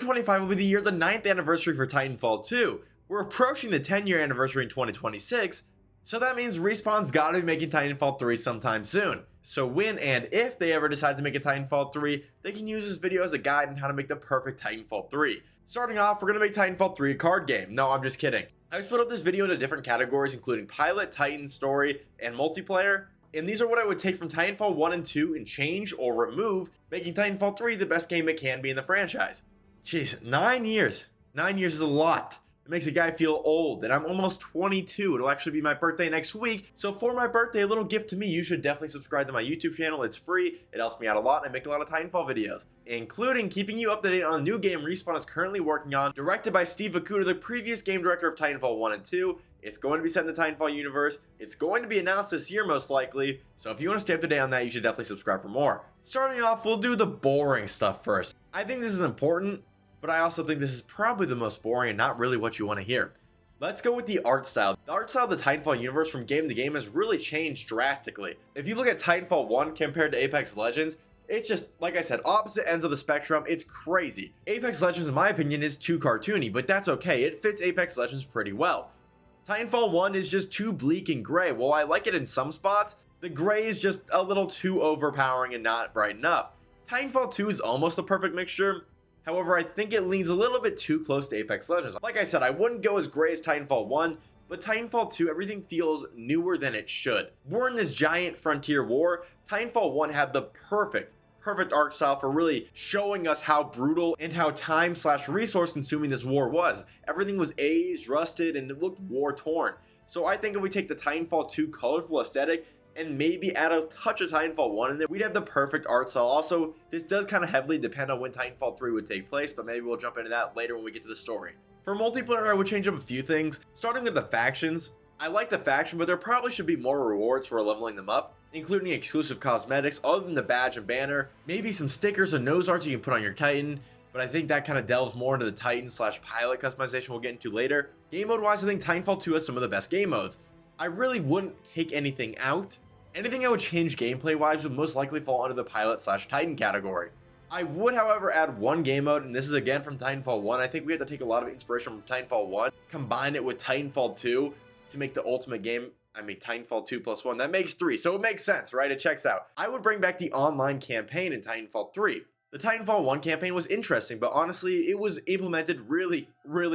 2025 will be the year of the 9th anniversary for Titanfall 2. We're approaching the 10-year anniversary in 2026, so that means Respawn's gotta be making Titanfall 3 sometime soon. So when and if they ever decide to make a Titanfall 3, they can use this video as a guide on how to make the perfect Titanfall 3. Starting off, we're gonna make Titanfall 3 a card game. No, I'm just kidding. I've split up this video into different categories, including Pilot, Titan, Story, and Multiplayer. And these are what I would take from Titanfall 1 and 2 and change or remove, making Titanfall 3 the best game it can be in the franchise. Jeez, 9 years. 9 years is a lot. It makes a guy feel old, and I'm almost 22. It'll actually be my birthday next week. So for my birthday, a little gift to me, you should definitely subscribe to my YouTube channel. It's free. It helps me out a lot, and I make a lot of Titanfall videos, including keeping you up to date on a new game Respawn is currently working on, directed by Steve Vacuda, the previous game director of Titanfall 1 and 2. It's going to be set in the Titanfall universe. It's going to be announced this year, most likely. So if you want to stay up to date on that, you should definitely subscribe for more. Starting off, we'll do the boring stuff first. I think this is important, but I also think this is probably the most boring and not really what you want to hear. Let's go with the art style. The art style of the Titanfall universe from game to game has really changed drastically. If you look at Titanfall 1 compared to Apex Legends, it's just, like I said, opposite ends of the spectrum. It's crazy. Apex Legends, in my opinion, is too cartoony, but that's okay. It fits Apex Legends pretty well. Titanfall 1 is just too bleak and gray. While I like it in some spots, the gray is just a little too overpowering and not bright enough. Titanfall 2 is almost a perfect mixture. However, I think it leans a little bit too close to Apex Legends. Like I said, I wouldn't go as gray as Titanfall 1, but Titanfall 2, everything feels newer than it should. We're in this giant frontier war. Titanfall 1 had the perfect art style for really showing us how brutal and how time/resource consuming this war was. Everything was aged, rusted, and it looked war torn. So I think if we take the Titanfall 2 colorful aesthetic and maybe add a touch of Titanfall 1 in there, we'd have the perfect art style. Also, this does kind of heavily depend on when Titanfall 3 would take place, but maybe we'll jump into that later when we get to the story. For multiplayer, I would change up a few things. Starting with the factions, I like the faction, but there probably should be more rewards for leveling them up, including exclusive cosmetics other than the badge and banner, maybe some stickers or nose arts you can put on your Titan, but I think that kind of delves more into the Titan/pilot customization we'll get into later. Game mode wise, I think Titanfall 2 has some of the best game modes. I really wouldn't take anything out. Anything I would change gameplay wise would most likely fall under the Pilot/Titan category. I would, however, add one game mode, and this is again from Titanfall 1. I think we have to take a lot of inspiration from Titanfall 1, combine it with Titanfall 2 to make the ultimate game. I mean, Titanfall 2 plus 1, that makes 3, so it makes sense, right? It checks out. I would bring back the online campaign in Titanfall 3. The Titanfall 1 campaign was interesting, but honestly, it was implemented really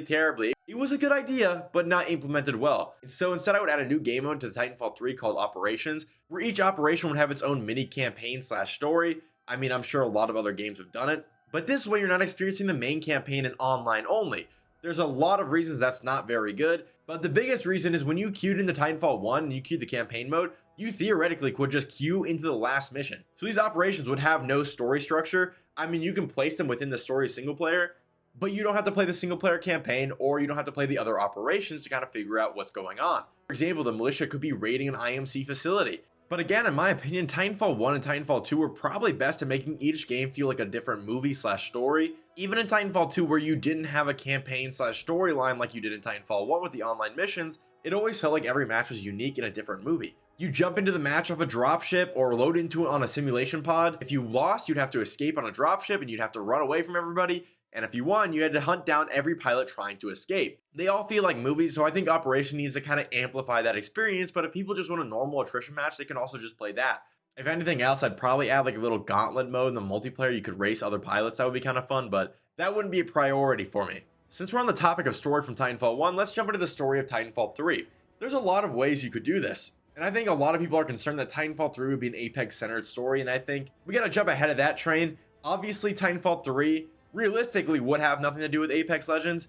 terribly. It was a good idea, but not implemented well. And so instead, I would add a new game mode to the Titanfall 3 called Operations, where each operation would have its own mini campaign/story. I mean, I'm sure a lot of other games have done it, but this way you're not experiencing the main campaign and online only. There's a lot of reasons that's not very good, but the biggest reason is when you queued into Titanfall 1 and you queued the campaign mode, you theoretically could just queue into the last mission. So these operations would have no story structure. I mean, you can place them within the story single player, but you don't have to play the single player campaign, or you don't have to play the other operations to kind of figure out what's going on. For example, the militia could be raiding an IMC facility. But again, in my opinion, Titanfall 1 and Titanfall 2 were probably best at making each game feel like a different movie/story. Even in Titanfall 2, where you didn't have a campaign/storyline like you did in Titanfall 1 with the online missions, it always felt like every match was unique in a different movie. You jump into the match off a dropship or load into it on a simulation pod. If you lost, you'd have to escape on a dropship and you'd have to run away from everybody. And if you won, you had to hunt down every pilot trying to escape. They all feel like movies, so I think Operation needs to kind of amplify that experience, but if people just want a normal attrition match, they can also just play that. If anything else, I'd probably add like a little gauntlet mode in the multiplayer. You could race other pilots. That would be kind of fun, but that wouldn't be a priority for me. Since we're on the topic of story from Titanfall 1, let's jump into the story of Titanfall 3. There's a lot of ways you could do this, and I think a lot of people are concerned that Titanfall 3 would be an Apex-centered story, and I think we gotta jump ahead of that train. Obviously, Titanfall 3 realistically would have nothing to do with Apex Legends,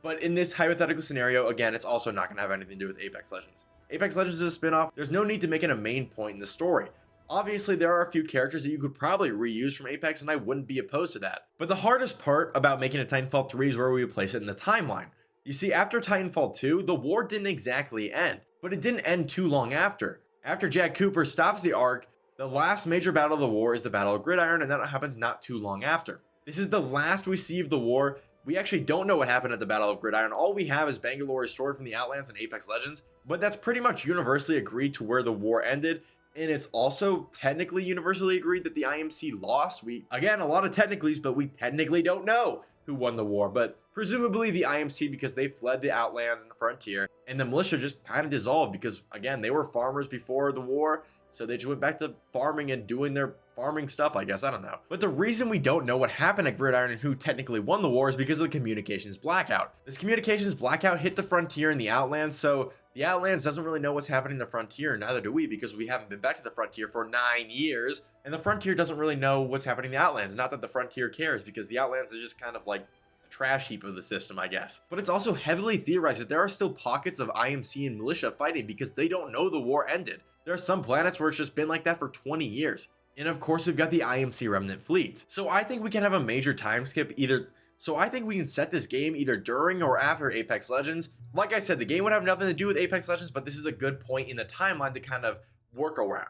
but in this hypothetical scenario, again, it's also not going to have anything to do with Apex Legends. Apex Legends is a spin-off. There's no need to make it a main point in the story. Obviously, there are a few characters that you could probably reuse from Apex, and I wouldn't be opposed to that. But the hardest part about making a Titanfall 3 is where we would place it in the timeline. You see, after Titanfall 2, the war didn't exactly end, but it didn't end too long after. After Jack Cooper stops the Ark, the last major battle of the war is the Battle of Gridiron, and that happens not too long after. This is the last we see of the war. We actually don't know what happened at the Battle of Gridiron. All we have is Bangalore's story from the Outlands and Apex Legends, but that's pretty much universally agreed to where the war ended, and it's also technically universally agreed that the IMC lost. Again, a lot of technicallys, but we technically don't know. who won the war, but presumably the IMC, because they fled the outlands and the frontier, and the militia just kind of dissolved because, again, they were farmers before the war, so they just went back to farming and doing their farming stuff, I guess. I don't know. But the reason we don't know what happened at Gridiron and who technically won the war is because of the communications blackout. This communications blackout hit the frontier and the outlands, so the outlands doesn't really know what's happening in the frontier, neither do we, because we haven't been back to the frontier for 9 years, and the frontier doesn't really know what's happening in the outlands. Not that the frontier cares, because the outlands are just kind of like a trash heap of the system, I guess. But it's also heavily theorized that there are still pockets of IMC and militia fighting because they don't know the war ended. There are some planets where it's just been like that for 20 years. And of course, we've got the IMC remnant fleet. So I think we can have a major time skip So I think we can set this game either during or after Apex Legends. Like I said, the game would have nothing to do with Apex Legends, but this is a good point in the timeline to kind of work around.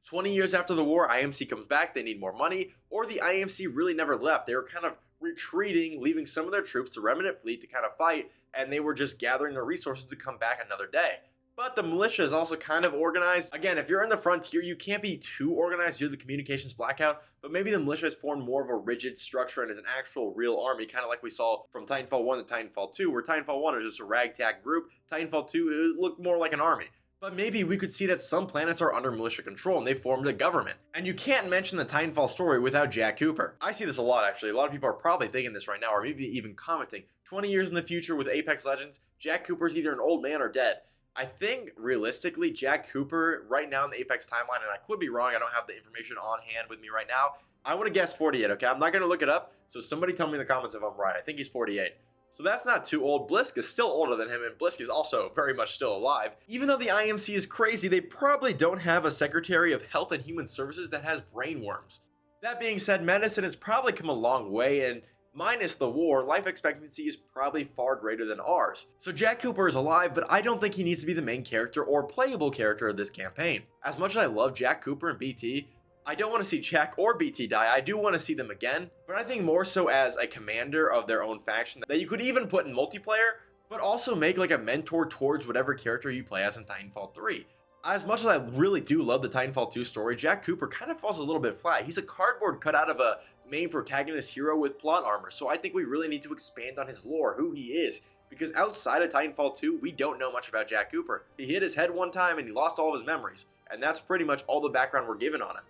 20 years after the war, IMC comes back, they need more money, or the IMC really never left. They were kind of retreating, leaving some of their troops, the remnant fleet, to kind of fight, and they were just gathering their resources to come back another day. But the militia is also kind of organized. Again, if you're in the frontier, you can't be too organized due to the communications blackout, but maybe the militia has formed more of a rigid structure and is an actual real army, kind of like we saw from Titanfall 1 to Titanfall 2, where Titanfall 1 was just a ragtag group, Titanfall 2 it looked more like an army. But maybe we could see that some planets are under militia control and they formed a government. And you can't mention the Titanfall story without Jack Cooper. I see this a lot, actually. A lot of people are probably thinking this right now, or maybe even commenting. 20 years in the future with Apex Legends, Jack Cooper's either an old man or dead. I think, realistically, Jack Cooper, right now in the Apex timeline, and I could be wrong, I don't have the information on hand with me right now, I want to guess 48, okay? I'm not going to look it up, so somebody tell me in the comments if I'm right. I think he's 48. So that's not too old. Blisk is still older than him, and Blisk is also very much still alive. Even though the IMC is crazy, they probably don't have a Secretary of Health and Human Services that has brainworms. That being said, medicine has probably come a long way, and minus the war, life expectancy is probably far greater than ours. So Jack Cooper is alive, but I don't think he needs to be the main character or playable character of this campaign. As much as I love Jack Cooper and BT, I don't want to see Jack or BT die. I do want to see them again, but I think more so as a commander of their own faction that you could even put in multiplayer, but also make like a mentor towards whatever character you play as in Titanfall 3. As much as I really do love the Titanfall 2 story, Jack Cooper kind of falls a little bit flat. He's a cardboard cut out of a main protagonist hero with plot armor, so I think we really need to expand on his lore, who he is, because outside of Titanfall 2, we don't know much about Jack Cooper. He hit his head one time and he lost all of his memories, and that's pretty much all the background we're given on him.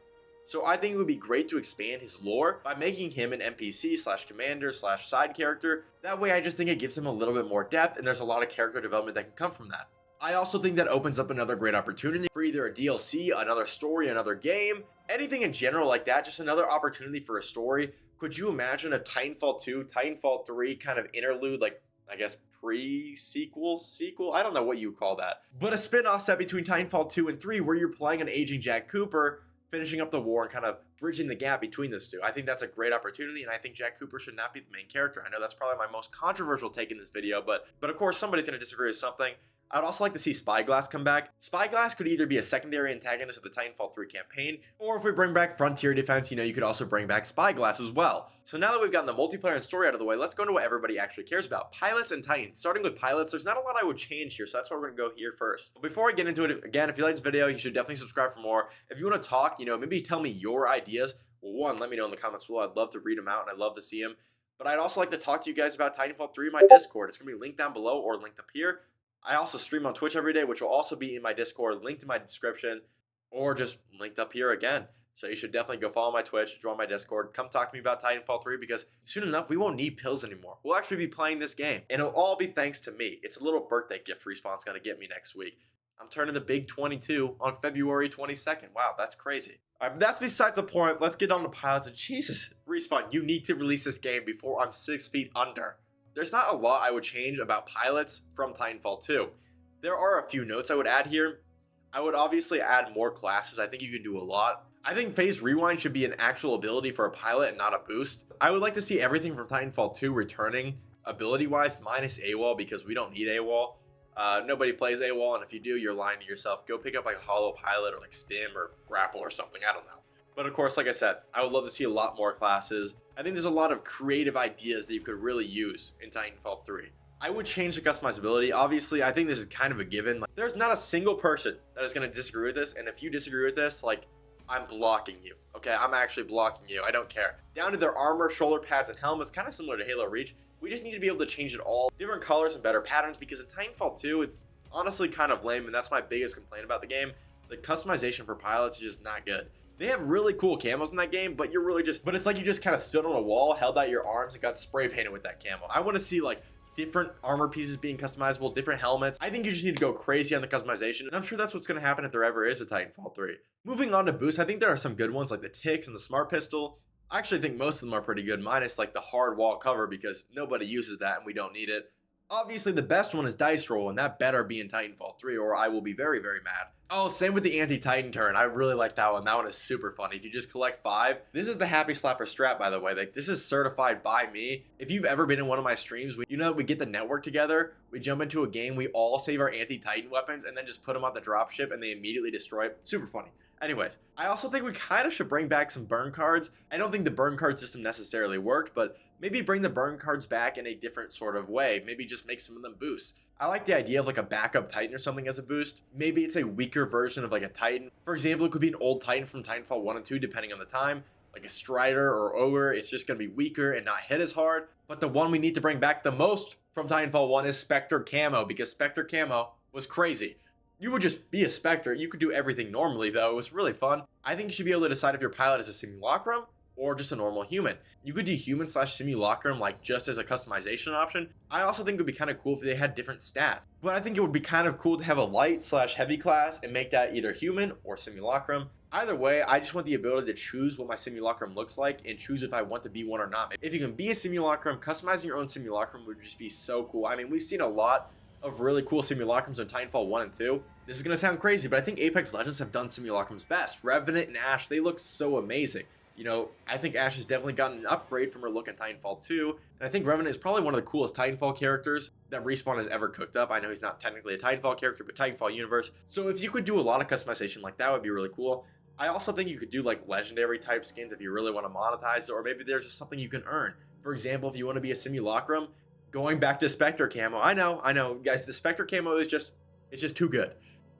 So I think it would be great to expand his lore by making him an NPC / commander / side character. That way I just think it gives him a little bit more depth, and there's a lot of character development that can come from that. I also think that opens up another great opportunity for either a DLC, another story, another game, anything in general like that, just another opportunity for a story. Could you imagine a Titanfall 2, Titanfall 3 kind of interlude, like, I guess, pre-sequel? I don't know what you would call that. But a spin-off set between Titanfall 2 and 3 where you're playing an aging Jack Cooper, finishing up the war and kind of bridging the gap between those two. I think that's a great opportunity, and I think Jack Cooper should not be the main character. I know that's probably my most controversial take in this video, but of course somebody's going to disagree with something. I'd also like to see Spyglass come back. Spyglass could either be a secondary antagonist of the Titanfall 3 campaign, or if we bring back Frontier Defense, you could also bring back Spyglass as well. So now that we've gotten the multiplayer and story out of the way, let's go into what everybody actually cares about. Pilots and Titans. Starting with pilots, there's not a lot I would change here, so that's why we're going to go here first. But before I get into it, again, if you like this video, you should definitely subscribe for more. If you want to talk, maybe tell me your ideas. Well, one, let me know in the comments below. I'd love to read them out, and I'd love to see them. But I'd also like to talk to you guys about Titanfall 3 in my Discord. It's going to be linked down below or linked up here. I also stream on Twitch every day, which will also be in my Discord, linked in my description, or just linked up here again. So you should definitely go follow my Twitch, join my Discord, come talk to me about Titanfall 3, because soon enough, we won't need pills anymore. We'll actually be playing this game, and it'll all be thanks to me. It's a little birthday gift Respawn's going to get me next week. I'm turning the big 22 on February 22nd. Wow, that's crazy. All right, but that's besides the point. Let's get on to pilots. Jesus, Respawn, you need to release this game before I'm 6 feet under. There's not a lot I would change about pilots from Titanfall 2. There are a few notes I would add here. I would obviously add more classes. I think you can do a lot. I think Phase Rewind should be an actual ability for a pilot and not a boost. I would like to see everything from Titanfall 2 returning ability-wise, minus AWOL, because we don't need AWOL. Nobody plays AWOL, and if you do, you're lying to yourself. Go pick up like a Hollow Pilot or like Stim or Grapple or something. I don't know. But of course, like I said, I would love to see a lot more classes. I think there's a lot of creative ideas that you could really use in Titanfall 3. I would change the customizability. Obviously, I think this is kind of a given. Like, there's not a single person that is going to disagree with this. And if you disagree with this, like, I'm blocking you. Okay, I'm actually blocking you. I don't care. Down to their armor, shoulder pads, and helmets, kind of similar to Halo Reach. We just need to be able to change it all. Different colors and better patterns, because in Titanfall 2, it's honestly kind of lame, and that's my biggest complaint about the game. The customization for pilots is just not good. They have really cool camos in that game, but it's like you just kind of stood on a wall, held out your arms, and got spray painted with that camo. I want to see like different armor pieces being customizable, different helmets. I think you just need to go crazy on the customization, and I'm sure that's what's going to happen if there ever is a Titanfall 3. Moving on to boosts, I think there are some good ones like the Ticks and the Smart Pistol. I actually think most of them are pretty good, minus like the hard wall cover, because nobody uses that and we don't need it. Obviously, the best one is Dice Roll, and that better be in Titanfall 3 or I will be very, very mad. Oh, same with the Anti-Titan turn. I really like that one. That one is super funny. If you just collect 5. This is the Happy Slapper strat, by the way. Like, this is certified by me. If you've ever been in one of my streams, we get the network together, we jump into a game, we all save our Anti-Titan weapons, and then just put them on the dropship, and they immediately destroy it. Super funny. Anyways, I also think we kind of should bring back some burn cards. I don't think the burn card system necessarily worked, but maybe bring the burn cards back in a different sort of way. Maybe just make some of them boosts. I like the idea of like a backup Titan or something as a boost. Maybe it's a weaker version of like a Titan. For example, it could be an old Titan from Titanfall 1 and 2, depending on the time. Like a Strider or Ogre, it's just going to be weaker and not hit as hard. But the one we need to bring back the most from Titanfall 1 is Spectre Camo, because Spectre Camo was crazy. You would just be a Spectre. You could do everything normally, though. It was really fun. I think you should be able to decide if your pilot is a simulacrum or just a normal human. You could do human / simulacrum like just as a customization option. I also think it would be kind of cool if they had different stats. But I think it would be kind of cool to have a light / heavy class and make that either human or simulacrum. Either way, I just want the ability to choose what my simulacrum looks like and choose if I want to be one or not. If you can be a simulacrum, customizing your own simulacrum would just be so cool. I mean, we've seen a lot of really cool simulacrums in Titanfall 1 and 2. This is going to sound crazy, but I think Apex Legends have done simulacrums best. Revenant and Ashe, they look so amazing. You know, I think Ashe has definitely gotten an upgrade from her look in Titanfall 2, and I think Revenant is probably one of the coolest Titanfall characters that Respawn has ever cooked up. I know he's not technically a Titanfall character, but Titanfall universe. So if you could do a lot of customization like that, would be really cool. I also think you could do like legendary type skins if you really want to monetize it, or maybe there's just something you can earn. For example, if you want to be a simulacrum, going back to Spectre Camo, I know, guys, the Spectre Camo is just too good.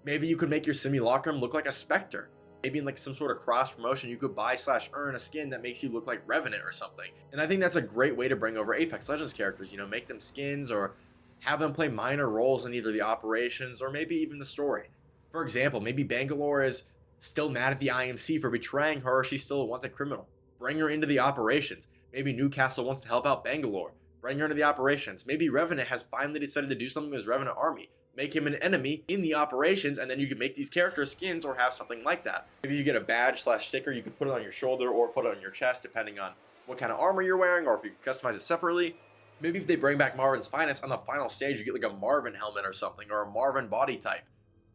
Maybe you could make your simulacrum look like a Spectre. Maybe in like some sort of cross promotion, you could buy / earn a skin that makes you look like Revenant or something. And I think that's a great way to bring over Apex Legends characters, you know, make them skins or have them play minor roles in either the operations or maybe even the story. For example, maybe Bangalore is still mad at the IMC for betraying her, or she's still a wanted criminal. Bring her into the operations. Maybe Newcastle wants to help out Bangalore. Bring her into the operations. Maybe Revenant has finally decided to do something with his Revenant army. Make him an enemy in the operations, and then you can make these characters skins or have something like that. Maybe you get a badge / sticker, you can put it on your shoulder or put it on your chest, depending on what kind of armor you're wearing, or if you can customize it separately. Maybe if they bring back Marvin's Finest on the final stage, you get like a Marvin helmet or something, or a Marvin body type.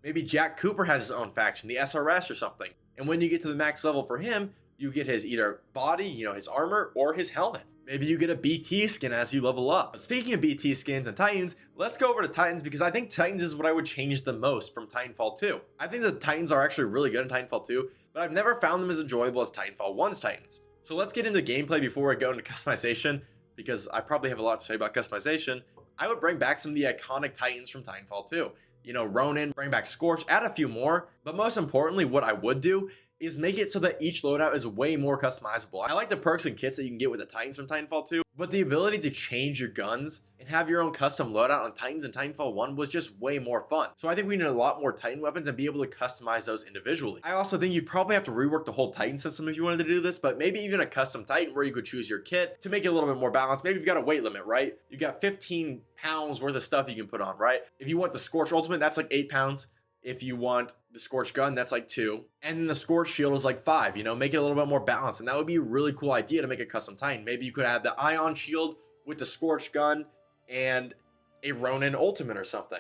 Maybe Jack Cooper has his own faction, the SRS or something. And when you get to the max level for him, you get his either body, you know, his armor, or his helmet. Maybe you get a BT skin as you level up. But speaking of BT skins and Titans, let's go over to Titans, because I think Titans is what I would change the most from Titanfall 2. I think the Titans are actually really good in Titanfall 2, but I've never found them as enjoyable as Titanfall 1's Titans. So let's get into gameplay before I go into customization, because I probably have a lot to say about customization. I would bring back some of the iconic Titans from Titanfall 2. You know, Ronin, bring back Scorch, add a few more. But most importantly, what I would do is make it so that each loadout is way more customizable. I like the perks and kits that you can get with the Titans from Titanfall 2, but the ability to change your guns and have your own custom loadout on Titans in Titanfall 1 was just way more fun. So I think we need a lot more Titan weapons and be able to customize those individually. I also think you'd probably have to rework the whole Titan system if you wanted to do this, but maybe even a custom Titan where you could choose your kit to make it a little bit more balanced. Maybe you've got a weight limit, right? You got 15 pounds worth of stuff you can put on, right? If you want the Scorch Ultimate, that's like 8 pounds. If you want the Scorch Gun, that's like 2. And then the Scorch Shield is like 5, you know, make it a little bit more balanced. And that would be a really cool idea to make a custom Titan. Maybe you could add the Ion Shield with the Scorch Gun and a Ronin Ultimate or something.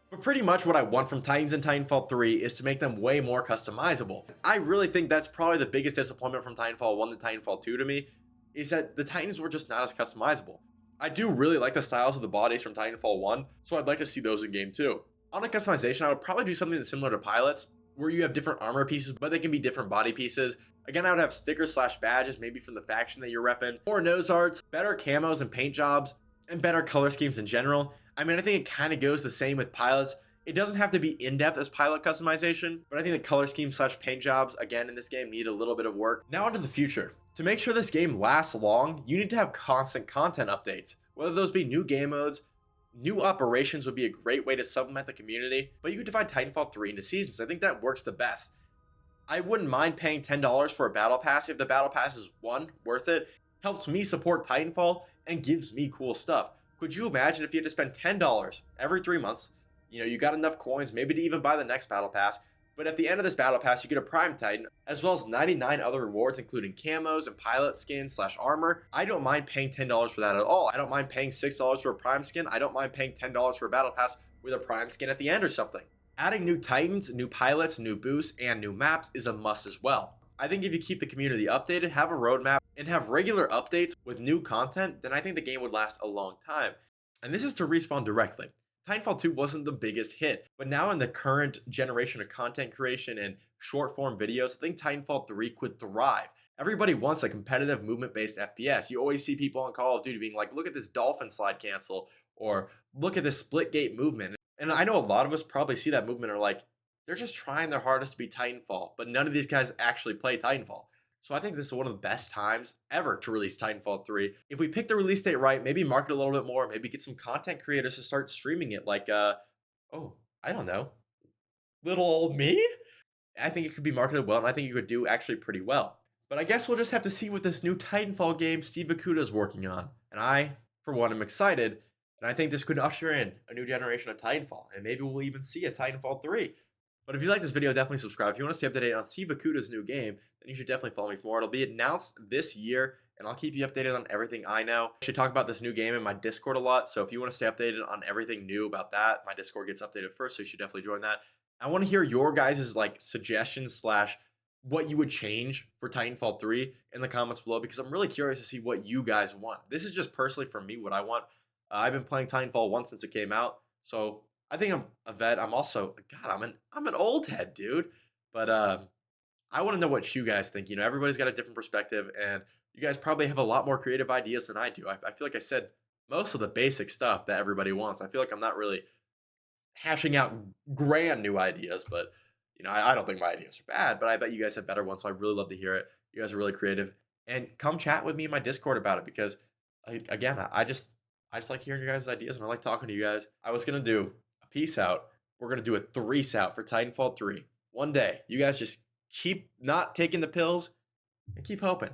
But pretty much what I want from Titans in Titanfall 3 is to make them way more customizable. I really think that's probably the biggest disappointment from Titanfall 1 to Titanfall 2 to me, is that the Titans were just not as customizable. I do really like the styles of the bodies from Titanfall 1, so I'd like to see those in game 2. On the customization, I would probably do something similar to pilots, where you have different armor pieces, but they can be different body pieces. Again, I would have stickers / badges, maybe from the faction that you're repping, more nose arts, better camos and paint jobs, and better color schemes in general. I mean, I think it kind of goes the same with pilots. It doesn't have to be in-depth as pilot customization, but I think the color scheme slash paint jobs, again, in this game need a little bit of work. Now onto the future. To make sure this game lasts long, you need to have constant content updates, whether those be new game modes. New operations would be a great way to supplement the community, but you could divide Titanfall 3 into seasons. I think that works the best. I wouldn't mind paying $10 for a battle pass if the battle pass is, one, worth it, helps me support Titanfall, and gives me cool stuff. Could you imagine if you had to spend $10 every 3 months? You know, you got enough coins, maybe to even buy the next battle pass, but at the end of this battle pass, you get a Prime Titan, as well as 99 other rewards, including camos and pilot skins slash armor. I don't mind paying $10 for that at all. I don't mind paying $6 for a Prime skin. I don't mind paying $10 for a battle pass with a Prime skin at the end or something. Adding new Titans, new pilots, new boosts, and new maps is a must as well. I think if you keep the community updated, have a roadmap, and have regular updates with new content, then I think the game would last a long time. And this is to Respawn directly. Titanfall 2 wasn't the biggest hit, but now in the current generation of content creation and short form videos, I think Titanfall 3 could thrive. Everybody wants a competitive movement based FPS. You always see people on Call of Duty being like, look at this dolphin slide cancel, or look at this split gate movement. And I know a lot of us probably see that movement and are like, they're just trying their hardest to be Titanfall, but none of these guys actually play Titanfall. So I think this is one of the best times ever to release Titanfall 3. If we pick the release date right, maybe market a little bit more, maybe get some content creators to start streaming it like, oh, I don't know, little old me? I think it could be marketed well, and I think you could do actually pretty well. But I guess we'll just have to see what this new Titanfall game Steve Ikuta is working on. And I, for one, am excited, and I think this could usher in a new generation of Titanfall, and maybe we'll even see a Titanfall 3. But if you like this video, definitely subscribe. If you want to stay up to date on Steve Ikuta's new game, then you should definitely follow me for more. It'll be announced this year, and I'll keep you updated on everything I know. I should talk about this new game in my Discord a lot, so if you want to stay updated on everything new about that, my Discord gets updated first, so you should definitely join that. I want to hear your guys' like suggestions slash what you would change for Titanfall 3 in the comments below, because I'm really curious to see what you guys want. This is just personally for me what I want. I've been playing Titanfall 1 since it came out, so I think I'm a vet. I'm also, God, I'm an old head, dude. But I want to know what you guys think. You know, everybody's got a different perspective, and you guys probably have a lot more creative ideas than I do. I feel like I said most of the basic stuff that everybody wants. I feel like I'm not really hashing out grand new ideas, but you know, I don't think my ideas are bad, but I bet you guys have better ones. So I really love to hear it. You guys are really creative, and come chat with me in my Discord about it, because again, I just like hearing your guys' ideas, and I like talking to you guys. I was gonna do a peace out. We're gonna do a threes out for Titanfall 3 one day. You guys just keep not taking the pills and keep hoping.